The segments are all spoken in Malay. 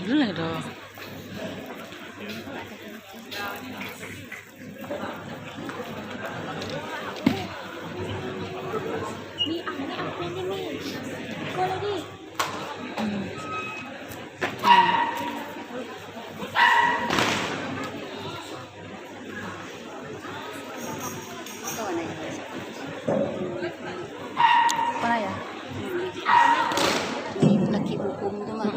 Boleh dong. Mi, aku ini Mi. Boleh di. Apa ya? Ini lagi hukum tuh mah.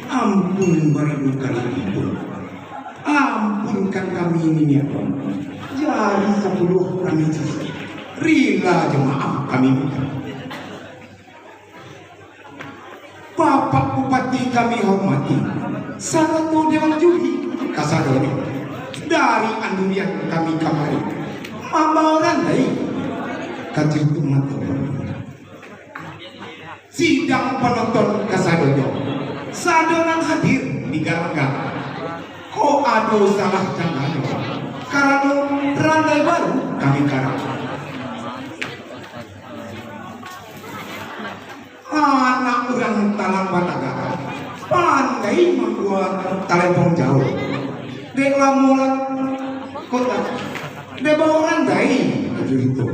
Ampun merindukan itu. Ampunkan kami ini ya Allah. Jadi 10 kami sisi. Rila jemaah kami. Bapak Bupati kami hormati. Sangat model Juhi Kasadoni. Dari anulian kami kamari. Mama orang lain. Kacil tumat. Sidang penonton Kasadoni. Sadonang hadir di galak-galak. Kok ada salah jangan karena rantai baru kami karang. Anak orang talang bataga pandai membuat telepon jauh. Dek lamulan kota. Dek bawa rantai itu.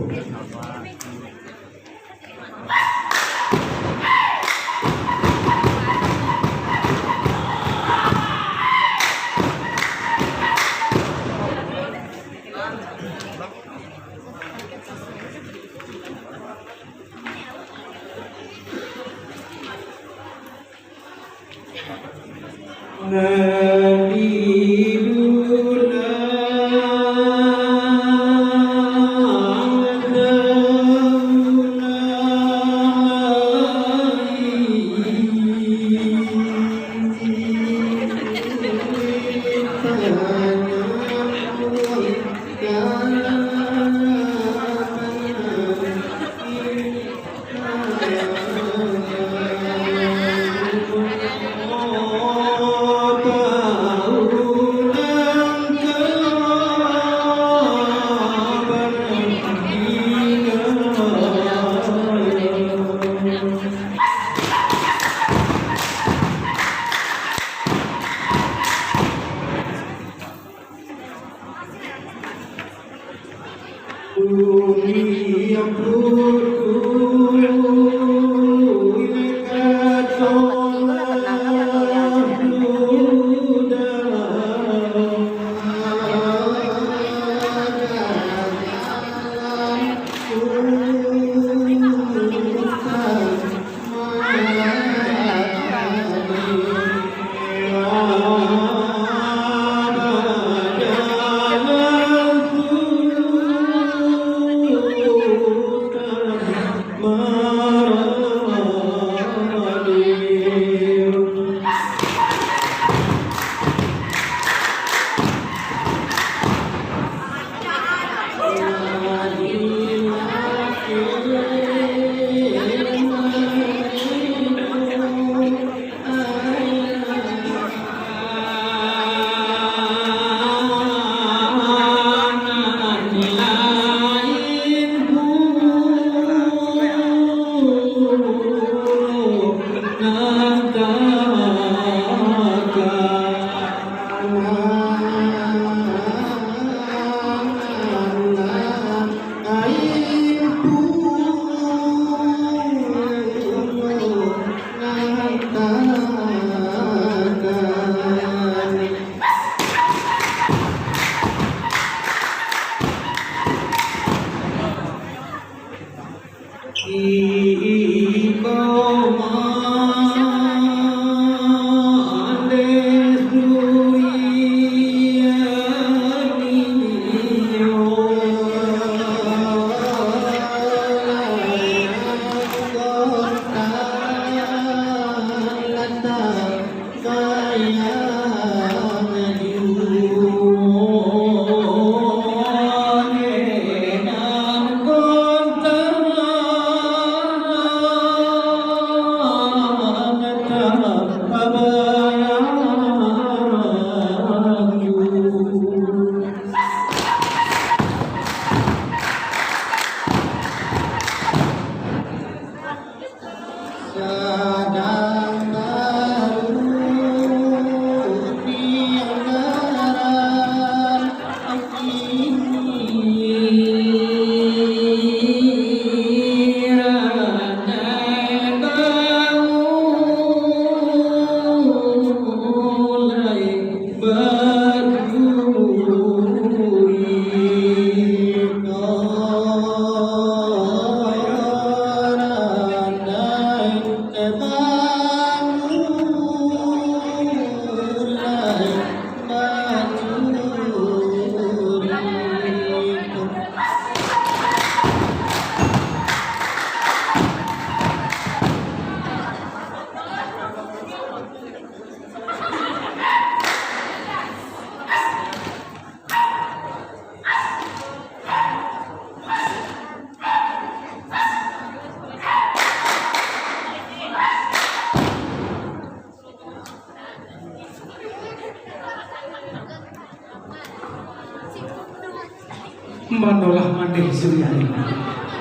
Mandolah mandeh suryani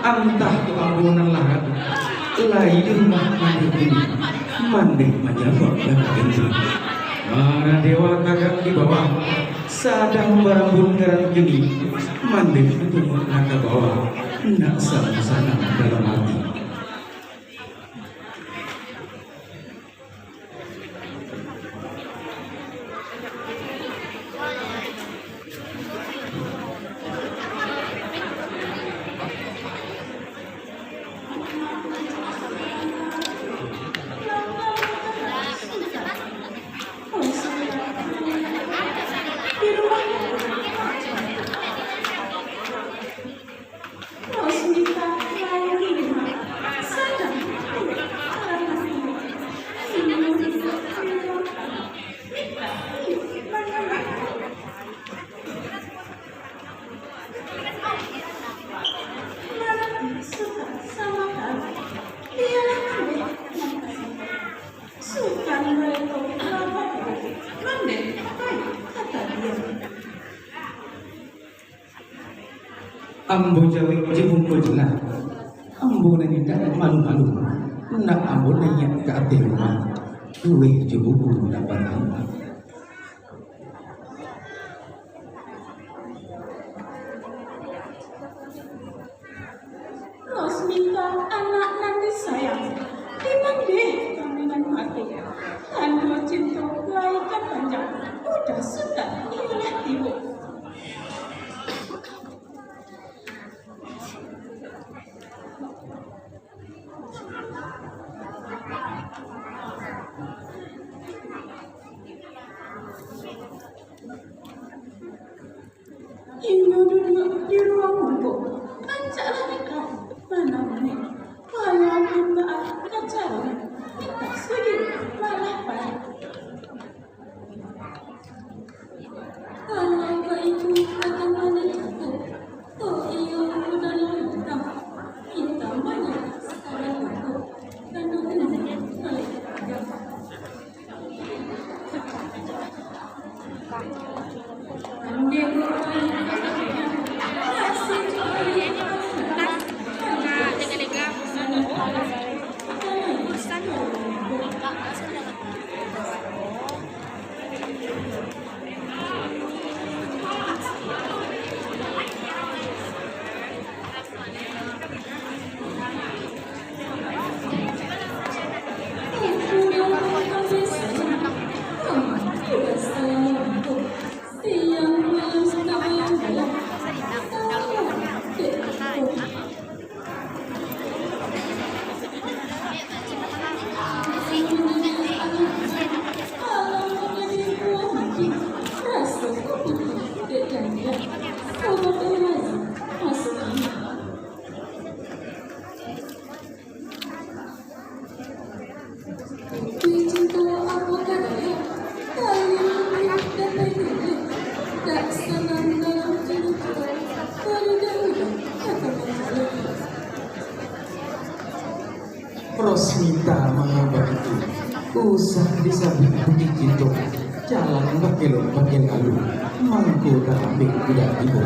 antah tu ambunan lahat lain rumah mandeh ini mandeh menjawab dan gendut para dewa kagak di bawah sadang barambun garan gini mandeh itu mengata bawah nak sana dalam hati. Ambo jawi jebung jelah ambo nanita malu-malu nak ambo nanya ke ate rumah duwe jebung dapat Rosmita anak nanti sayang dimande kaminan mati tanpa cinta kelaikan panjang udah sudah ilah tiba. Ini duduk di ruang bubuk, nancaklah dekat mana mana. Rosmita mengapa itu usah disabit bukit itu jalan bakil lalu mangku tapi tidak ibu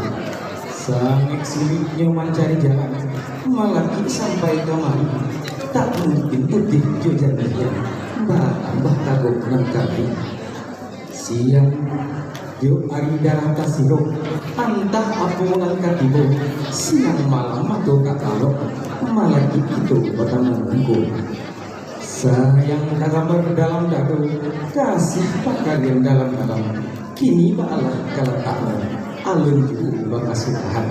sangat sulitnya mencari jalan malaki sampai kemari tak mungkin putih jujan dia tambah kagok nangkari siang yo ari darata siro antah apungan katibo siang malam atau katalok malaki itu batang mangku sayang kagambar dalam dadu kasih pakalian dalam kini baalah kalau taklah alun ju bakasukahan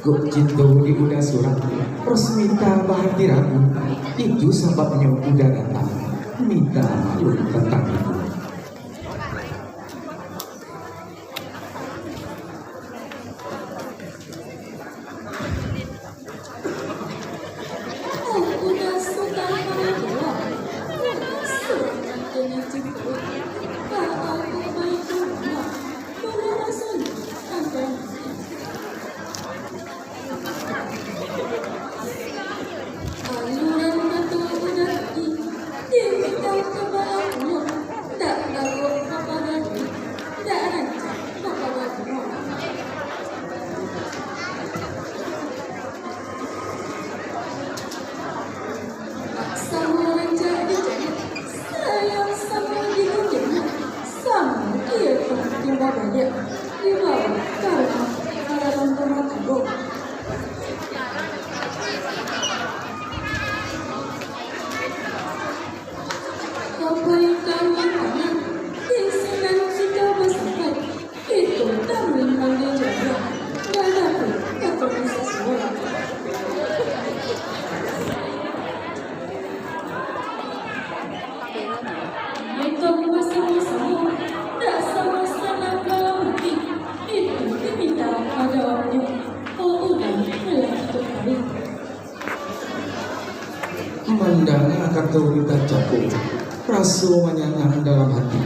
kok cinta di udah surat Rosmita bahati ragu itu sebabnya udah datang minta malu tentang itu. Mandangnya katurita cakup rasu menyanang dalam hati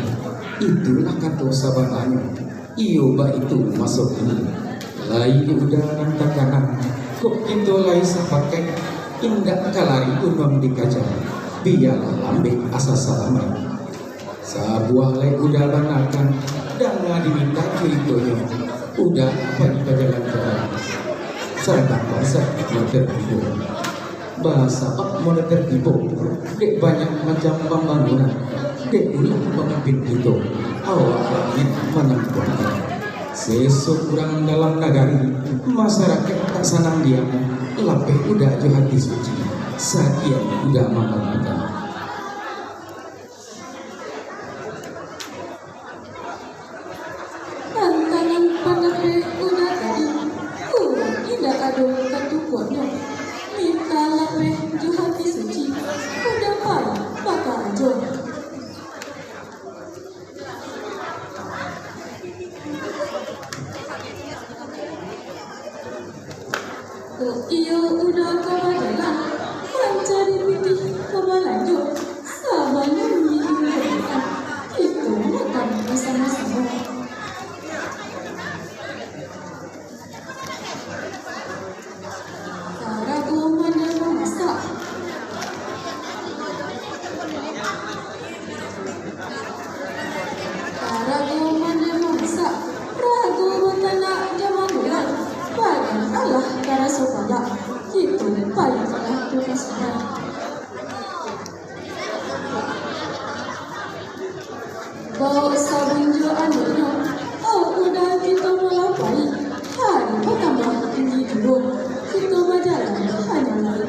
itulah kata sabangannya ioba itu masuk ini lai udah nantakanang kok itu lai sapakai indah kalari unam dikaca biarlah lambek asa salamai sebuah lai udah banakan dan diminta ceritonya udah pagi jalan-jalan serta bahasa tertipu bahasa mau tertipu dek banyak macam pembangunan dek ulang pemimpin itu awalnya menangkuan seseorang dalam nagari masyarakat tak sanang dia lapeh udah aja hati suci sakian udah makan-makan tantangan pangape udah tadi tidak ada ketukuannya minta lapeh ju hati suci udah parah bakal aja iyo udah kebajalan mencari putih kebalanjut sabarnya menginginkan itu makan bersama-sama ragu mana memasak ragu mana memasak ragu bertanak zaman bulan badan Allah cara supaya itu baiklah Tuhan sedang bawa sabun jo anaknya udah kita melapai hari bertambah tinggi dulu kita berjalan hanya lain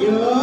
yo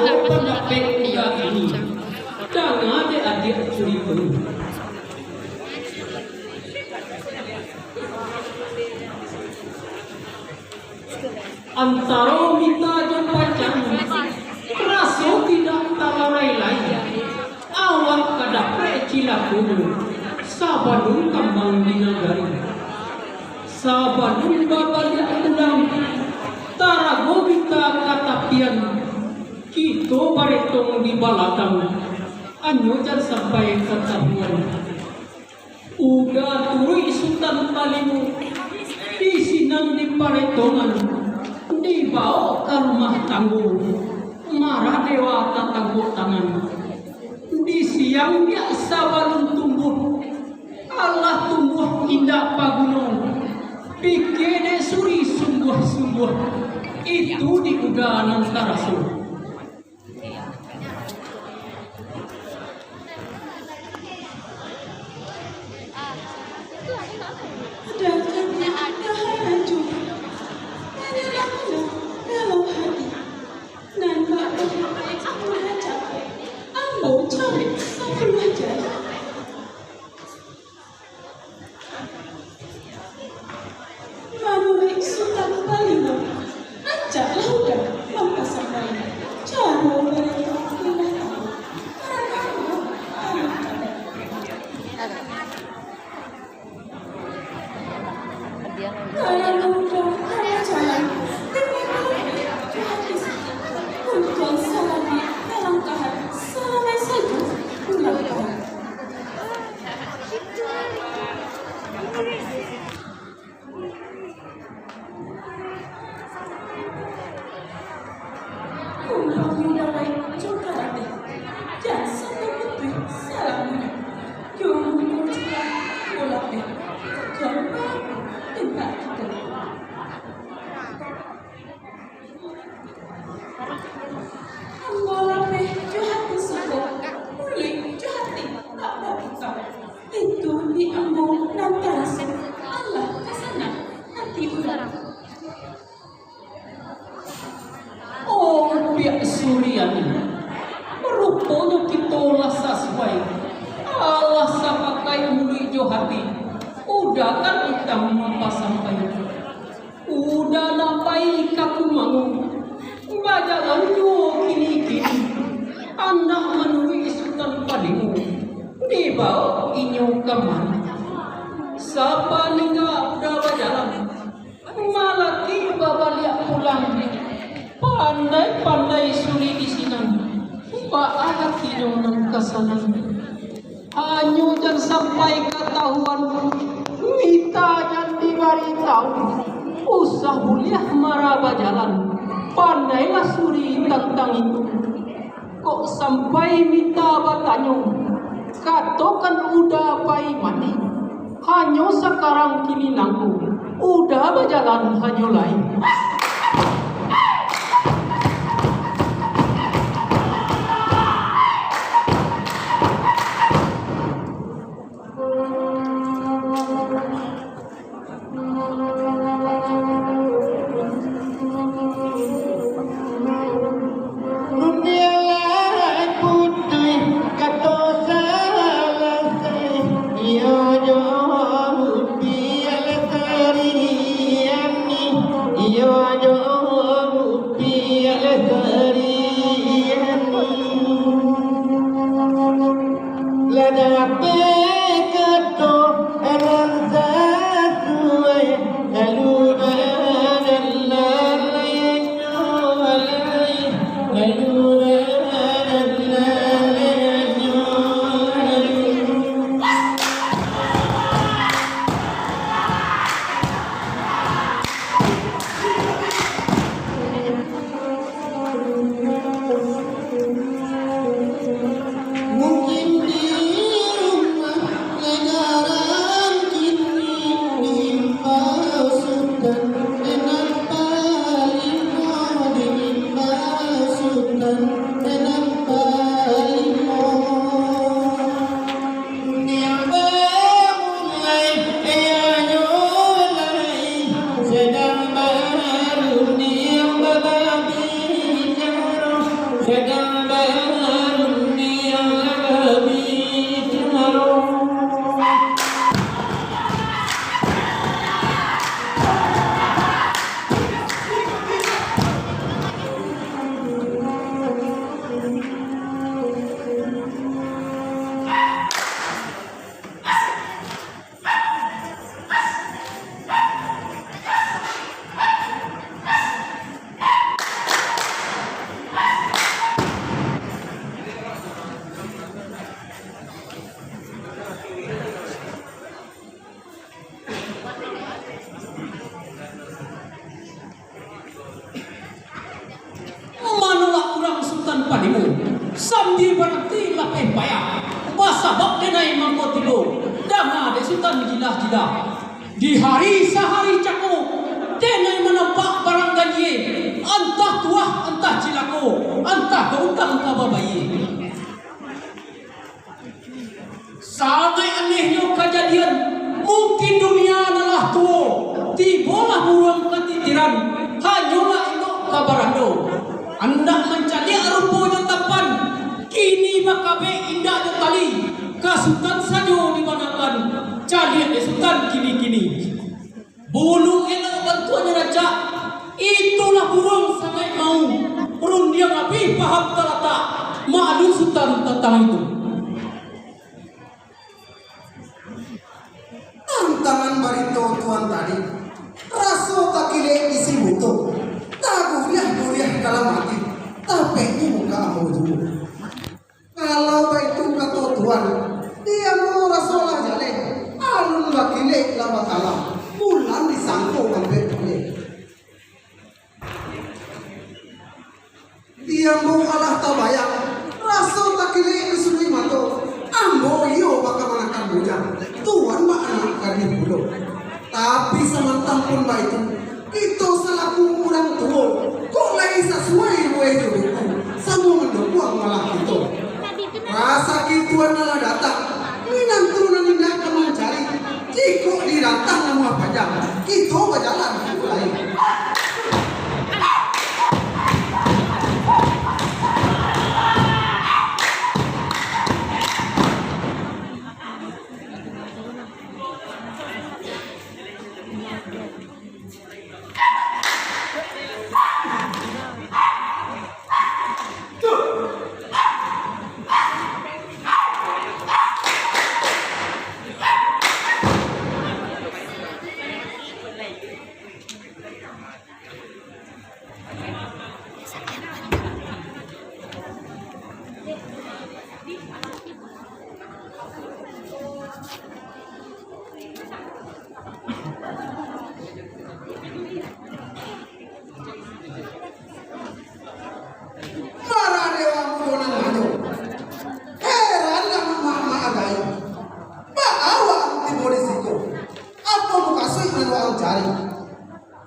Kato pendapat udah ini. Jangan adik curi penuh. Antara kita dan pacar raso tidak talarai lain. Awak kadapre cilakumu sabanung kambang dinagari. Sabanung babalik ulang tarago kita katapian kito baretong di balatang anyo jan sampai ketahuan. Udah turi sultan palimu di sinang di paretongan dibawa ke rumah tangguh marah dewa tatangguh tangan di siang biasa balun tumbuh Allah tumbuh indah pagunung pikirnya suri sungguh-sungguh itu di uganan tarasu. Suriani rupanya kita lasa sesuai Allah sapakai muli jo hati udah kan kita mapa sampai udah nampai kaku mangu bajalan jo kini anda menui sultan padimu dibawa inyo kaman sapa ningga udah bajalan malaki babaliak pulang pandai-pandai suri di sinan baalat kinyo ng kasanan anyo jan sampai ketahuan mita jan dibaritaw usah buliah maraba jalan pandailah suri tentang itu kok sampai mita batanyo katokan udah pai mandi hanyo sekarang kini nangku udah berjalan hanyo lain. Yo Manulah kurang sultan padimu sambil berarti lapeh payah basabak denai mangkotibo dama de sultan jilah-jilah di hari sehari cako denai menampak barang gaji antah tuah antah cilako antah keutang kababayi sampai anehnya kejadian mungkin dunia adalah tuo tibolah buruang ketitiran hanyalah itu kabarando anda mencari rupa tapan kini makabe indah tali kasutan saja dimanakan cari sultan kini bulu elok bantuannya raja itulah burung sangat mau urun dia ngapi paham terata malu sultan tentang itu tantangan barito tuan tadi raso takile isi butuh taguliah dalam hati tapi ini muka mau dulu kalau itu kata tuan dia mau rasolah jale alun bakile lama kalah bulan disangkau sampai boleh dia mau kalah tabayang raso takile isui mato ambo iyo baka manakan bujang tuan mak anak kali bulu tapi semantang pun baik itu selaku orang tua kok lagi sesuai itu sama mendukung malah itu rasa kituan malah datang minang turunan indah kamu mencari jika dirantang nama pajak kita berjalan lain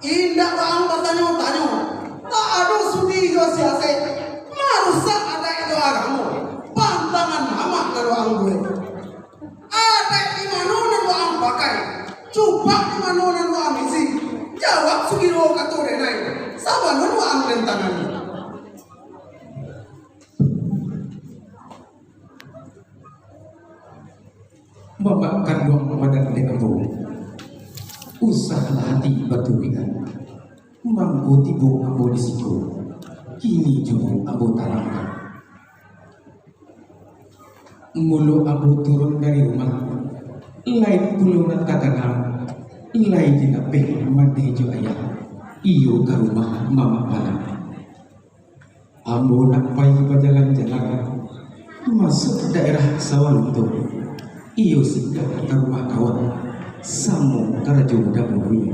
indah bang bertanya-tanya tak ada sudi siasa marusak ada itu agama pantangan nama kalau anggur ada di mana nado ang pakai coba di mana nado ang isi jawab sugiro kato denai sabar nado ang rentangan memakan uang pemadan dengan usaha hati baturingan mampu tibo ambo disiko kini juga ambo tarangkan mulu ambo turun dari rumah lain puluhan kagangan lain dinape madejo ayah iyo ke rumah mama pala ambo nak pai berjalan-jalan masuk daerah Sawalunto iyo singgah ke rumah kawan Samo karajo dabuwi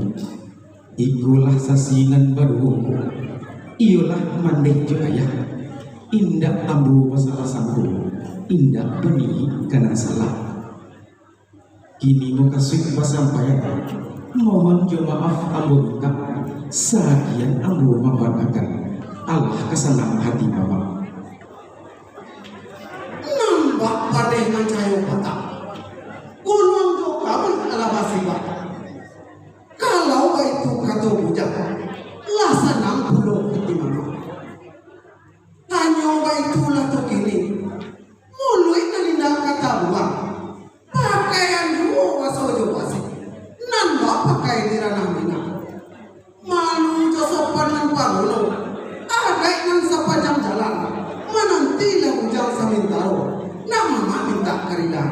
igulah sasinan baru iolah mandek jo ayah indak ambu masalah sambu indak beni kana salah kini muka suik pasampayan mohon jo maaf ambu minta sakian ambu mabanakan Allah kesenang hati mama nambah padeh nancayo patah gunung jo kamu alabasiba kalau itu kata bujang lasa 60 ketimana hanya Rida.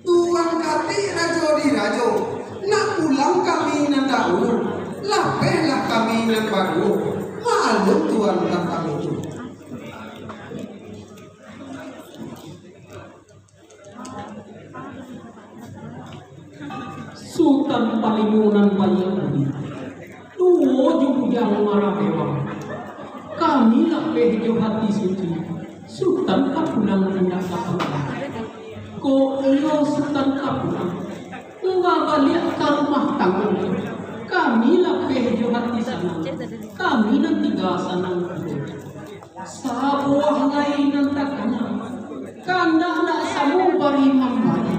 Tuan kati rajo di rajo, nak pulang kami nan dahulu, lapehlah kami nan baru, maklum tuan tentang itu. Sultan Palimunan Bayangkari, tuwo jujang marabewa. Kami lapeh jo hati suci, Sultan Kapunang hendak kapunang. Ko iyo Sultan Kapunang, enggak balik ke rumah tangga. Kami lapeh jo hati senang, kami nanti tiga senang. Sabuah ngai nanti kanang, kanda nak sabu bari mambari.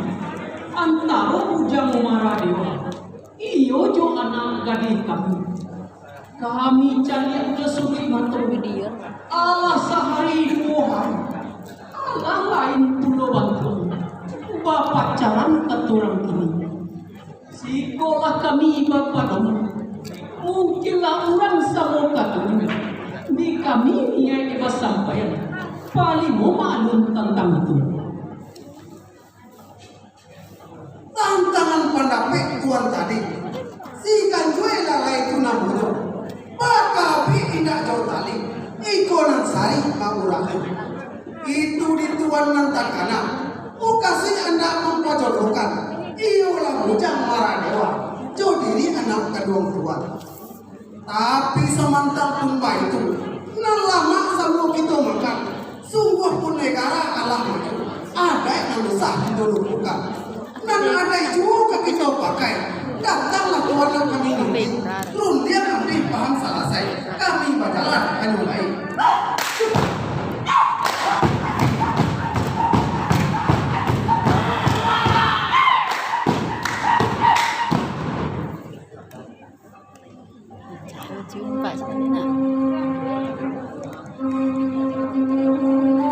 Antara bujang maradewa, iyo jo anak gadis kami. Kami cari kesuri mata video. Allah sehari dua hari, Allah lain pulau bantu. Bapak pacaran keturang kini. Sekolah kami bapak dong. Mungkinlah orang sama katanya. Di kami niat iba sampaian. Paling mau maklum tentang itu. Tantangan pendapat tuan tadi, si kanjue lalai itu namuno, bakabi indak jauh tali, ikonan sari manguraku. Itu di tuan nantakana, mukasi anda mempojodokan, iolah bujang maradewa, jauh diri anak kedua tuan. Tapi semantap pun itu, nan lama sama kita makan, sungguh pun negara alam itu, ada yang usah didulukan. Dan ada juga kita pakai. Datanglah keluarga kami nanti. Lun dia nanti paham salah saya. Kami berjalan anu baik. Jumpa sebenarnya.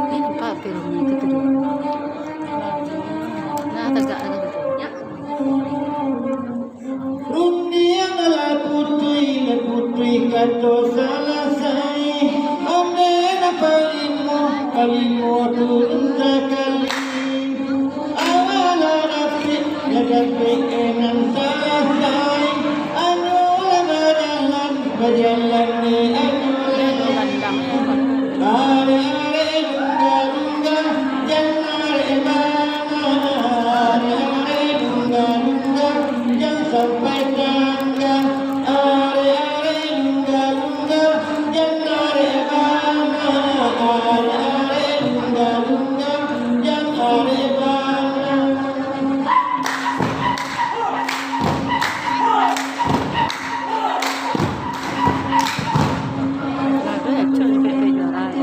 Ini nampak filmnya itu tuh. Nah, tegak ada betul. Undian adalah putri dan putri kata selesai. Amena palimo turun sekali. Awal rapi jadi enan selesai. Anu lebaran berjalan ni anu lebaran. Are lunga lunga jangan emana. Are lunga lunga jangan sampai tangga. Are lunga lunga jangan emana. Are lunga lunga jangan emana. Ada actually beda juara ya.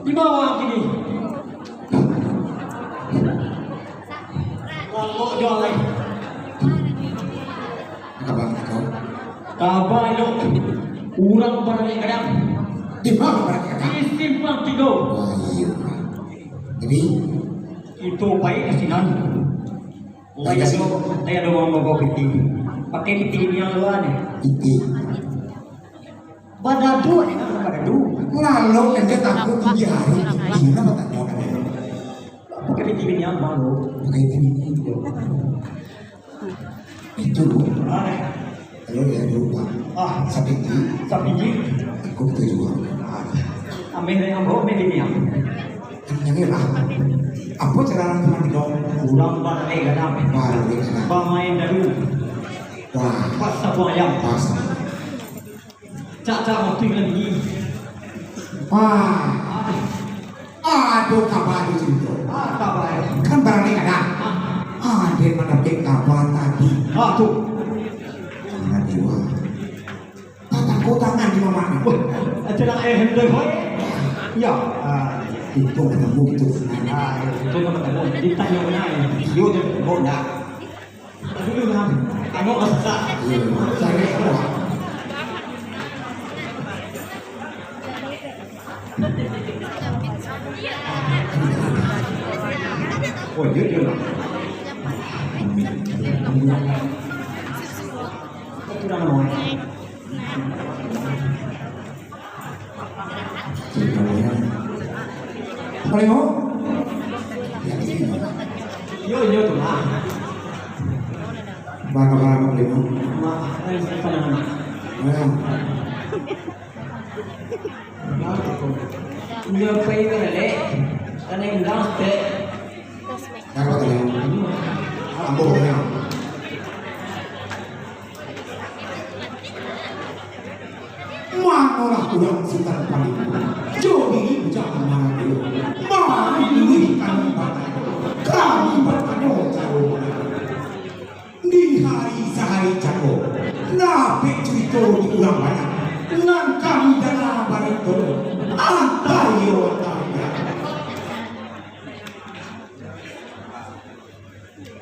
Di bawah gini. Kok jual lagi? Kabar kau? Kabar lo. Urang barang kadang. Di mana mereka kata? Di simpang tiga. Wah iya. Jadi Itu baik asinan. Saya ada orang bawa piti. Pakai piti ini yang luar ni. itu Badadu ni kan badadu. lalu ente takut 3 hari gimana bertanya kan? Pakai piti ini yang baru. Pakai ini itu kalau dia lupa sampai di Sapi ji. aku juga Ambil yang bawa ambil ini yang. yang ini lah apa cara teman di dong Urang barang kadang. baru ini kan Bamain dadu. wah Pas sabu ayam. pas Cak waktu lagi. wah aduh kabar itu Kabar. kan barang ini ada ada mana bek kabar tadi Tu. jangan dewa tata kotangan di mana Acara hendak hoi. Ya. itu ketemu itu Itu nama kamu. Ditanya mana? Yo je bodoh. Dulu kan. Kamu asal. saya semua Oh, dia lah. Itu nama mau. paling mau Yo tu lah. barang-barang paling mau Mak, apa nama? Dia pergi ke lele. Karena yang dah stay. Apa tadi? Ambo ya. Mana lah kurang sekitar paling. Jogi bujang mana dia. Mari ini kami batai. Kami bertanya jauh. Di hari sehari jago. Nabi cerita di ulang banyak. Dengan kami dalam barang itu. Antayo tanya.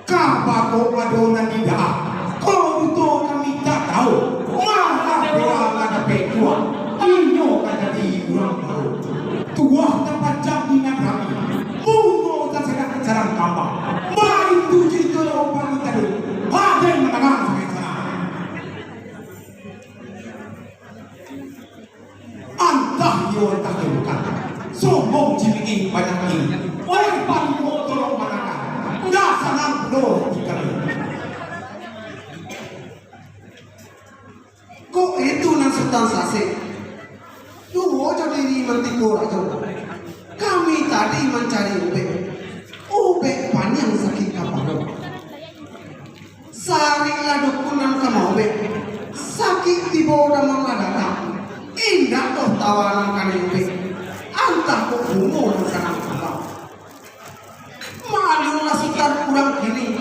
Kabako adonan tidak. Kau itu kami tak tahu. Mana dia ada petua. Inyo kata di ulang tahu. Tua tempat jaminan kami. Mungo tak sedang carang kambang. Mari tuju itu orang tadi. Ada yang mendengar sampai sana. Antah yo tak bukan. Sombong cili banyak ini. Oleh paling mau tolong manakan. Nggak sangat belum dikali. Kok itu nang sultan sase? Tuh jadi mentikor aja. Kami tadi mencari ubek panjang sakit kapal. Sarilah dukunan kama ubek. Sakit di bawah mama datang. Indah toh tawanan kali ubek. Antah kok bungo dan sangat kapal. Malulah sultan kurang gini.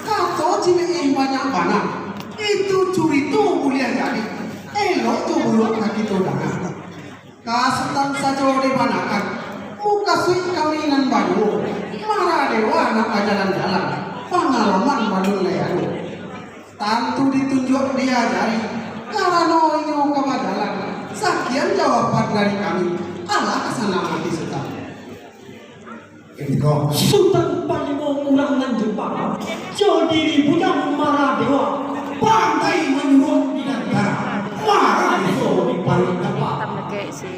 Kata cime banyak. Itu curi tuh mulia jadi. Elok tuh bulu kaki tuh dangan. Kasutan saja dibanakan. Muka suik kawinan baru. Marah dewa anak jalan-jalan. Pengalaman baru learu. Tantu ditunjuk diajari. Karena inyo kemajalan. Sekian jawaban dari kami. Allah kesana mati sultan. Sultan paling mau ulangan Jepang. Jadi bujang marah dewa. Pandai menyuruh di negara. Marah itu di paling dapat.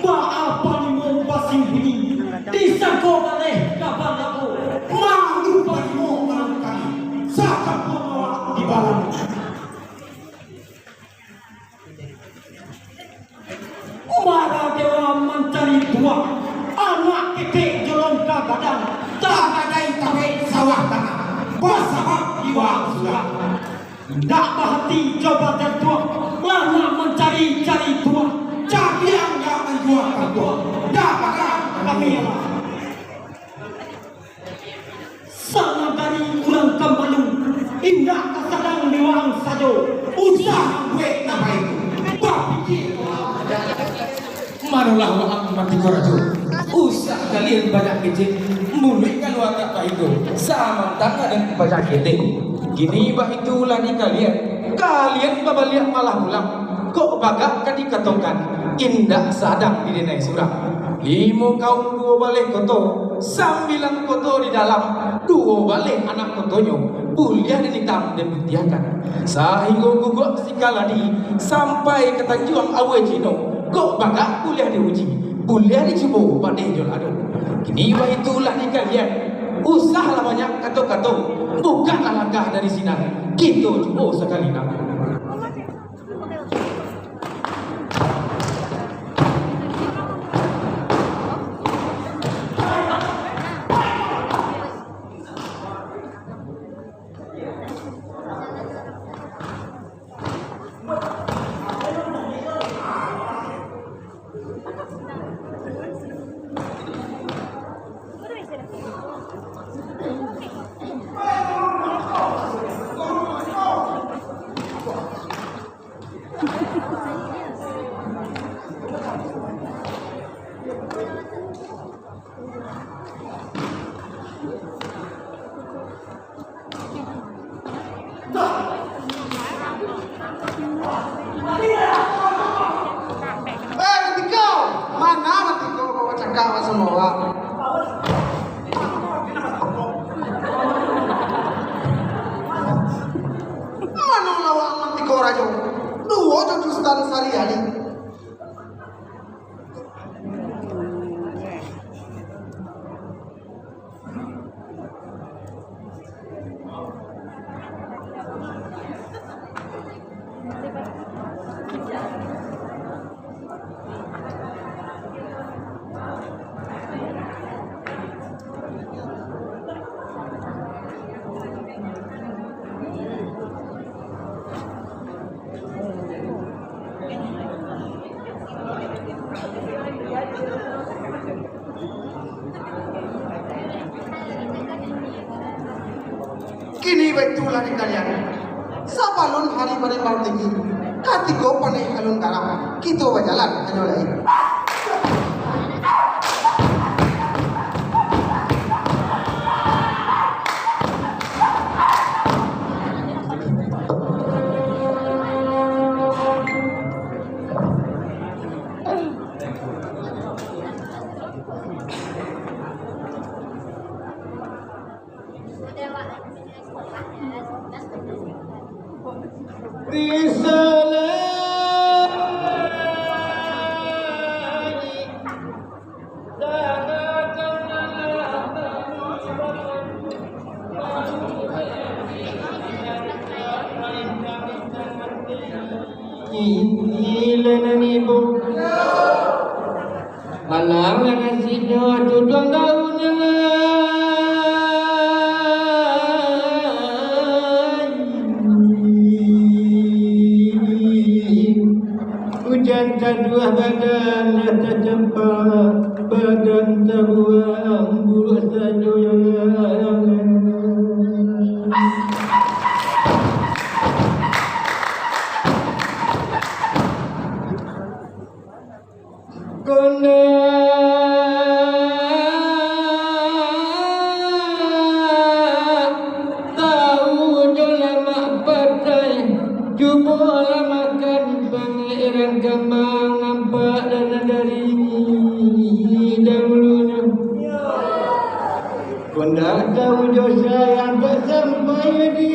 Maaf paling mau basing bunyi. Disangkau oleh kabar aku. Malu paling mau melakukan. Sakap membawa di bawah. Marah dewa mencari dua. Anak ketik jolong ke badan. Tak ada tawe sawah tanah. Basah jiwa sudah. Tak berhenti jabatan tua. Lama mencari-cari tua. Jadi yang tak menjual tua. Dapatkan Kami Allah. Sama dari ulang kembali. Indah kesadang liwang sajo. usah gue nama itu. Bapak Manulah wahang mati koraju. Usah kalian banyak kecil, mulut kalau agak baik itu sama tangan dan banyak kecil. Gini bah itulah di kalian. Kalian babaliak malah pulang. Kok bagak kan dikatakan indah sadang di denai surah. 5 kaum 2 balik koto, 9 koto di dalam, 2 balik anak kotonyo, kuliah dan hitam dan butiakan. Sehingga guguk sikaladi sampai ke Tanjuang Awe Cino, kok bagak kuliah diuji, kuliah dicoba pada jolado. Kini wah itulah di kalian. Usahlah banyak kato-kato, bukanlah langkah dari sinar. Kita coba sekali nak. Kini betulah di kalian. Sabalon hari berembang tinggi. Katiko panai alun garam. Kita berjalan hanya lain. Hujan dua badan nyata cempak, badan terbuang bulu saja yang kona tahu lama partai cuba makan pangeran kembang nampak dan dari dahulunya kona tahu dosa yang tak sampai di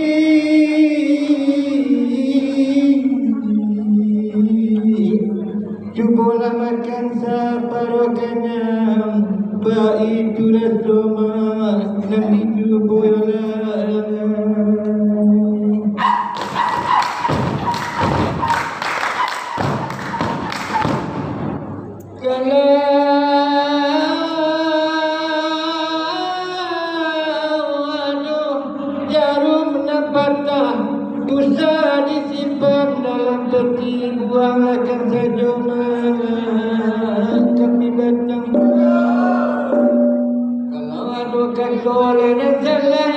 cubalah makan separuh kenyang, baik itu rasoma nanti cubalah. Kalau jarum patah, usah disimpan dalam peti, buang akan saja kami batang. Kalau ada soleh dan salah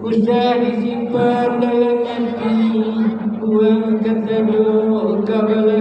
usah disimpan dalam hati, Bala